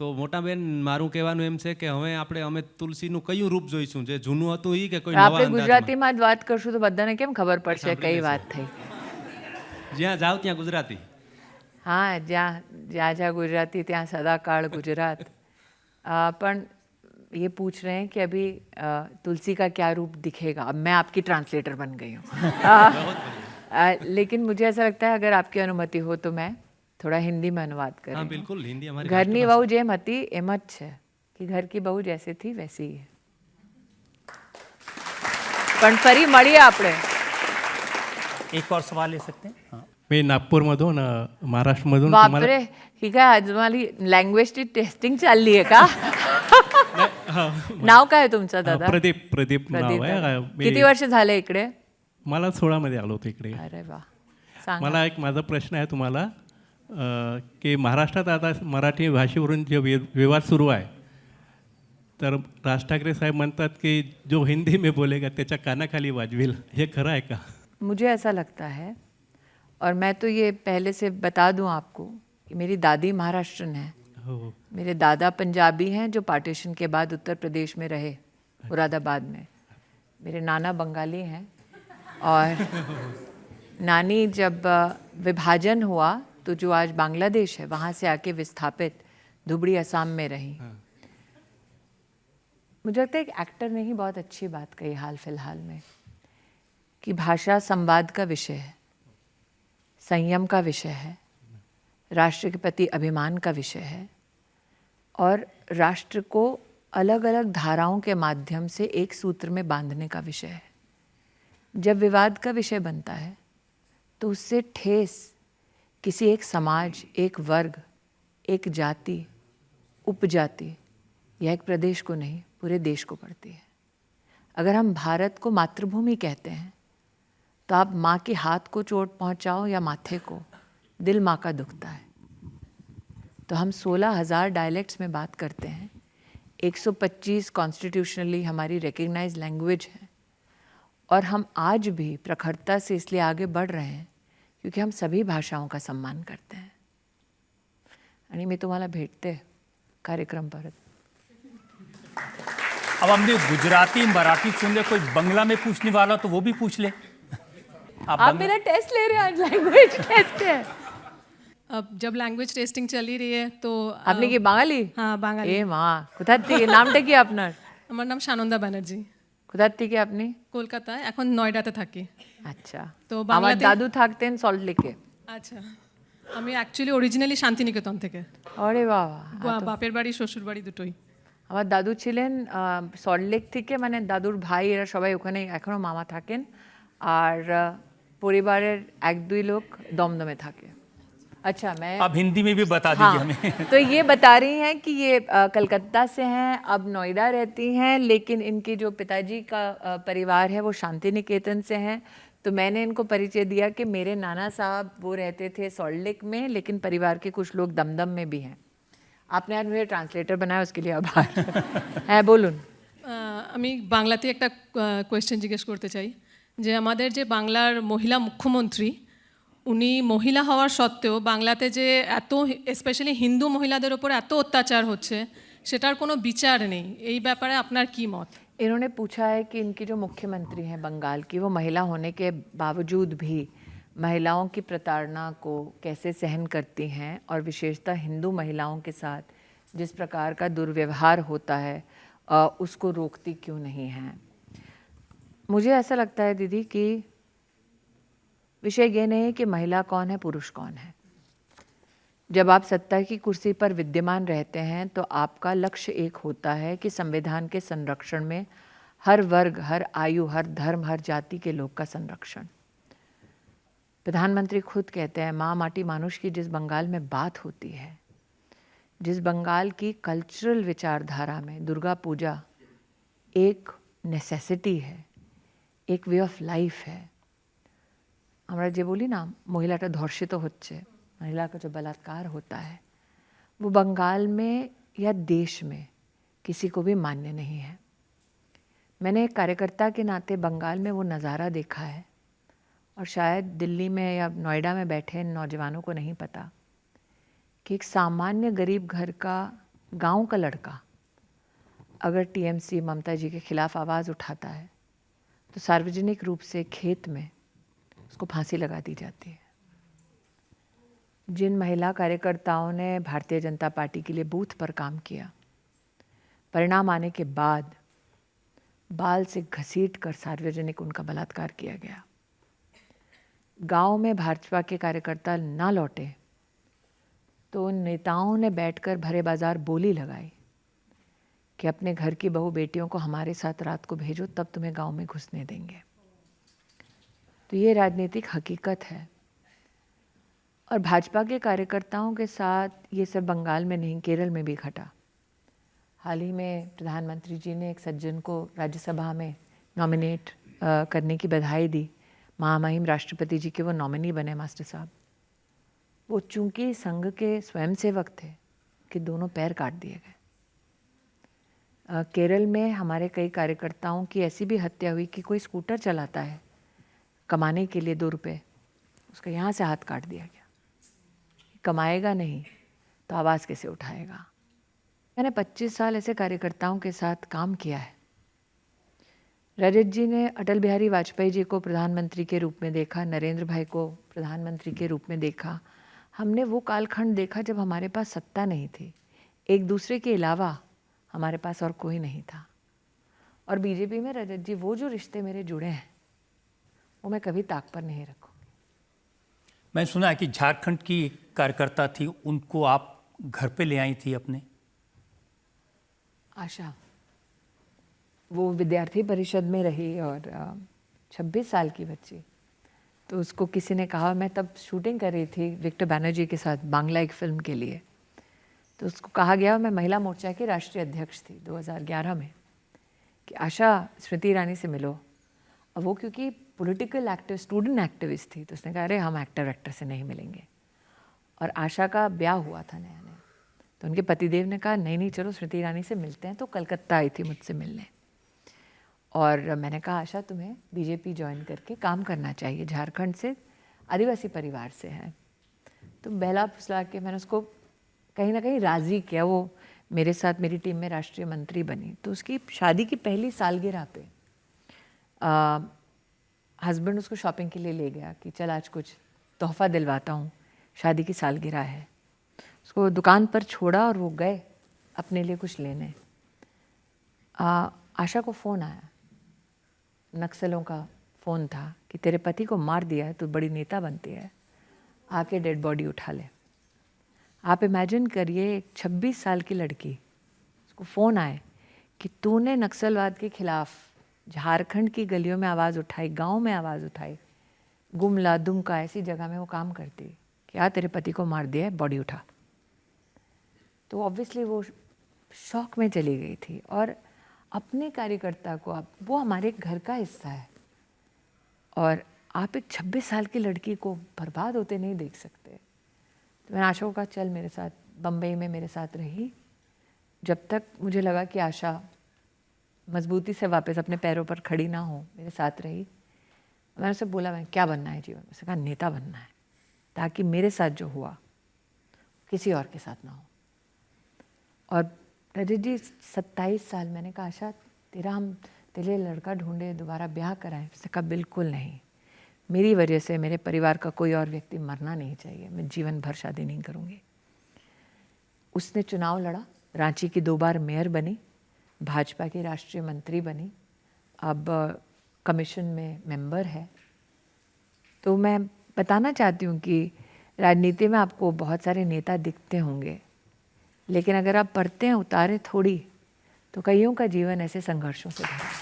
તો મોટાબેન મારું કહેવાનું એમ છે કે હવે અમે તુલસીનું કયું રૂપ જોઈશું, જે જૂનું હતું ઈ કે કોઈ નવા આપણે અંદાજમાં? ગુજરાતીમાં જ વાત કરશું તો બધાને કેમ ખબર પડશે કઈ વાત થઈ? જ્યાં જાવ ત્યાં ગુજરાતી. हाँ, जहाँ जहाँ जहाँ गुजराती ત્યાં सदाकाल गुजरात। पण ये पूछ रहे हैं कि अभी तुलसी का क्या रूप दिखेगा। अब मैं आपकी ट्रांसलेटर बन गई हूँ। लेकिन मुझे ऐसा लगता है अगर आपकी अनुमति हो तो मैं थोड़ा हिंदी में अनुवाद करूँ। हाँ बिल्कुल, हिंदी हमारी ઘરની બહુ જેમ હતી એમ જ છે કે घर की बहू जैसे थी वैसी ही है। પણ ફરી મળીએ આપણે। एक और सवाल ले सकते हैं? हाँ। मी नागपूरमधून महाराष्ट्रमधून बापरे, ही काय आज मला लँग्वेजची टेस्टिंग चालली आहे का? नाव काय तुमचं दादा? प्रदीप नाव आहे. किती वर्ष झाले इकडे? मला 16 मध्ये आलो होतो इकडे. अरे वा, सांगा। मला एक माझा प्रश्न आहे तुम्हाला की महाराष्ट्रात आता मराठी भाषेवरून जे विवाद सुरू आहे, तर राज ठाकरे साहेब म्हणतात की जो हिंदी में बोलेगा त्याच्या कानाखाली वाजवेल, हे खरं आहे का? मुझे ऐसा लगता है, और मैं तो ये पहले से बता दूं आपको कि मेरी दादी महाराष्ट्रन है, मेरे दादा पंजाबी हैं जो पार्टीशन के बाद उत्तर प्रदेश में रहे, मुरादाबाद में। मेरे नाना बंगाली हैं और नानी जब विभाजन हुआ तो जो आज बांग्लादेश है वहाँ से आके विस्थापित धुबड़ी असम में रही। मुझे लगता है एक एक्टर ने ही बहुत अच्छी बात कही हाल फिलहाल में कि भाषा संवाद का विषय है, संयम का विषय है, राष्ट्र के प्रति अभिमान का विषय है और राष्ट्र को अलग अलग धाराओं के माध्यम से एक सूत्र में बांधने का विषय है। जब विवाद का विषय बनता है तो उससे ठेस किसी एक समाज, एक वर्ग, एक जाति, उपजाति या एक प्रदेश को नहीं, पूरे देश को पड़ती है। अगर हम भारत को मातृभूमि कहते हैं तो आप माँ के हाथ को चोट पहुँचाओ या माथे को, दिल माँ का दुखता है। तो हम 16,000 डायलेक्ट्स में बात करते हैं, 125 कॉन्स्टिट्यूशनली हमारी रिकग्नाइज लैंग्वेज है और हम आज भी प्रखरता से इसलिए आगे बढ़ रहे हैं क्योंकि हम सभी भाषाओं का सम्मान करते हैं। आणि मी तुम्हाला भेटते कार्यक्रम परत। अब हमने गुजराती मराठी सुन लिया, कोई बंगला में पूछने वाला तो वो भी पूछ ले। आप मेरा टेस्ट ले रहे हैं आज, लैंग्वेज टेस्ट है। अब जब लैंग्वेज टेस्टिंग चली रही है तो আপনি কি বাঙালি? হ্যাঁ বাঙালি। এ মা, কোথা থেকে? নামটা কি আপনার? আমার নাম সানন্দা ব্যানার্জি। কোথা থেকে আপনি? কলকাতায়, এখন নয়ডাতে থাকি। আচ্ছা, তো আমার বাংলাদেশ দাদু থাকতেন সল্ট লেকে। আচ্ছা, আমি অ্যাকচুয়ালি অরিজিনালি শান্তিনিকেতন থেকে। আরে বাবা, বাপের বাড়ি শ্বশুর বাড়ি দুটোই। আমার দাদু ছিলেন সল্ট লেক থেকে, মানে দাদুর ভাই এরা সবাই ওখানে এখনো মামা থাকেন, আর পরিবারের 1-2 লোক দমদমে থাকে। अच्छा, मैं अब हिंदी में भी बता दीजिए हमें। तो ये बता रही हैं कि ये कलकत्ता से हैं, अब नोएडा रहती हैं, लेकिन इनके जो पिताजी का परिवार है वो शांति निकेतन से हैं। तो मैंने इनको परिचय दिया कि मेरे नाना साहब वो रहते थे सॉल्ट लेक में, लेकिन परिवार के कुछ लोग दमदम में भी हैं। आपने आज मुझे ट्रांसलेटर बनाया, उसके लिए आभार। হ্যাঁ বলুন। আমি বাংলাতে একটা কোয়েশ্চেন জিজ্ঞেস করতে চাই যে আমাদের যে বাংলার মহিলা মুখ্যমন্ত্রী, উনি মহিলা হওয়ার সত্ত্বেও বাংলাতে যে এত স্পেশালি হিন্দু মহিলাদের ওপর এত অত্যাচার হচ্ছে সেটার কোনো বিচার নেই, এই ব্যাপারে আপনার কি মত? इन्होंने पूछा है कि इनकी जो मुख्यमंत्री हैं बंगाल की, वो महिला होने के बावजूद भी महिलाओं की प्रताड़ना को कैसे सहन करती हैं और विशेषतः हिंदू महिलाओं के साथ जिस प्रकार का दुर्व्यवहार होता है उसको रोकती क्यों नहीं हैं। मुझे ऐसा लगता है दीदी कि विषय ये नहीं है कि महिला कौन है, पुरुष कौन है। जब आप सत्ता की कुर्सी पर विद्यमान रहते हैं तो आपका लक्ष्य एक होता है कि संविधान के संरक्षण में हर वर्ग, हर आयु, हर धर्म, हर जाति के लोग का संरक्षण। प्रधानमंत्री खुद कहते हैं, माँ माटी मानुष की जिस बंगाल में बात होती है, जिस बंगाल की कल्चरल विचारधारा में दुर्गा पूजा एक नेसेसिटी है, एक वे ऑफ लाइफ है। আমরা যে বলি না মহিলাটা ধর্ষিত হচ্ছে, महिला का जो बलात्कार होता है वो बंगाल में या देश में किसी को भी मान्य नहीं है। मैंने एक कार्यकर्ता के नाते बंगाल में वो नज़ारा देखा है और शायद दिल्ली में या नोएडा में बैठे नौजवानों को नहीं पता कि एक सामान्य गरीब घर का गांव का लड़का अगर टीएमसी ममता जी के खिलाफ आवाज़ उठाता है तो सार्वजनिक रूप से खेत में उसको फांसी लगा दी जाती है। जिन महिला कार्यकर्ताओं ने भारतीय जनता पार्टी के लिए बूथ पर काम किया, परिणाम आने के बाद बाल से घसीट कर सार्वजनिक उनका बलात्कार किया गया। गांव में भाजपा के कार्यकर्ता ना लौटे तो उन नेताओं ने बैठकर भरे बाजार बोली लगाई कि अपने घर की बहू बेटियों को हमारे साथ रात को भेजो, तब तुम्हें गांव में घुसने देंगे। तो ये राजनीतिक हकीकत है। और भाजपा के कार्यकर्ताओं के साथ ये सब बंगाल में नहीं, केरल में भी घटा। हाल ही में प्रधानमंत्री जी ने एक सज्जन को राज्यसभा में नॉमिनेट करने की बधाई दी। महामहिम राष्ट्रपति जी के वो नॉमिनी बने मास्टर साहब। वो चूंकि संघ के स्वयंसेवक थे कि दोनों पैर काट दिए गए। केरल में हमारे कई कार्यकर्ताओं की ऐसी भी हत्या हुई कि कोई स्कूटर चलाता है कमाने के लिए 2 रुपये, उसका यहाँ से हाथ काट दिया गया। कमाएगा नहीं तो आवाज़ कैसे उठाएगा। मैंने 25 साल ऐसे कार्यकर्ताओं के साथ काम किया है। रजत जी ने अटल बिहारी वाजपेयी जी को प्रधानमंत्री के रूप में देखा, नरेंद्र भाई को प्रधानमंत्री के रूप में देखा। हमने वो कालखंड देखा जब हमारे पास सत्ता नहीं थी, एक दूसरे के अलावा हमारे पास और कोई नहीं था। और बीजेपी में रजत जी, वो जो रिश्ते मेरे जुड़े हैं वो मैं कभी ताक पर नहीं रखूँगी। मैं सुना है कि झारखंड की एक कार्यकर्ता थी, उनको आप घर पे ले आई थी अपने। आशा, वो विद्यार्थी परिषद में रही और 26 साल की बच्ची। तो उसको किसी ने कहा, मैं तब शूटिंग कर रही थी विक्टर बैनर्जी के साथ बांग्ला एक फिल्म के लिए, तो उसको कहा गया, मैं महिला मोर्चा की राष्ट्रीय अध्यक्ष थी 2011 में, कि आशा स्मृति ईरानी से मिलो। अब वो क्योंकि पॉलिटिकल एक्टिव स्टूडेंट एक्टिविस्ट थी, तो उसने कहा अरे हम एक्टर से नहीं मिलेंगे। और आशा का ब्याह हुआ था नया नया, तो उनके पतिदेव ने कहा नहीं चलो स्मृति ईरानी से मिलते हैं। तो कलकत्ता आई थी मुझसे मिलने और मैंने कहा आशा तुम्हें बीजेपी ज्वाइन करके काम करना चाहिए, झारखंड से आदिवासी परिवार से है। तो बहला फुसला के मैंने उसको कहीं ना कहीं राज़ी किया। वो मेरे साथ मेरी टीम में राष्ट्रीय मंत्री बनी। तो उसकी शादी की पहली सालगिरह पे हस्बैंड उसको शॉपिंग के लिए ले गया कि चल आज कुछ तोहफा दिलवाता हूँ, शादी की सालगिरह है। उसको दुकान पर छोड़ा और वो गए अपने लिए कुछ लेने। आशा को फ़ोन आया, नक्सलों का फ़ोन था कि तेरे पति को मार दिया है, तू बड़ी नेता बनती है, आके डेड बॉडी उठा ले। आप इमेजिन करिए, एक 26 साल की लड़की, उसको फ़ोन आए कि तूने नक्सलवाद के खिलाफ झारखंड की गलियों में आवाज़ उठाई, गांव में आवाज़ उठाई, गुमला दुमका ऐसी जगह में वो काम करती, क्या तेरे पति को मार दिया है, बॉडी उठा। तो ऑब्वियसली वो शौक में चली गई थी। और अपने कार्यकर्ता को वो हमारे घर का हिस्सा है और आप एक 26 साल की लड़की को बर्बाद होते नहीं देख सकते। तो मैंने आशा को कहा चल मेरे साथ, बम्बई में मेरे साथ रही जब तक मुझे लगा कि आशा मजबूती से वापस अपने पैरों पर खड़ी ना हो, मेरे साथ रही। मैंने उससे बोला मैं क्या बनना है जीवन में? उसने कहा नेता बनना है, ताकि मेरे साथ जो हुआ किसी और के साथ ना हो। और रजत जी 27 साल, मैंने कहा आशा हम तेरे लड़का ढूंढे, दोबारा ब्याह कराएं? उसने कहा बिल्कुल नहीं, मेरी वजह से मेरे परिवार का कोई और व्यक्ति मरना नहीं चाहिए, मैं जीवन भर शादी नहीं करूँगी। उसने चुनाव लड़ा, रांची की 2 बार मेयर बनी, भाजपा की राष्ट्रीय मंत्री बनी, अब कमीशन में मेंबर है। तो मैं बताना चाहती हूँ कि राजनीति में आपको बहुत सारे नेता दिखते होंगे, लेकिन अगर आप पढ़ते हैं उतारे थोड़ी, तो कईयों का जीवन ऐसे संघर्षों से भरा है।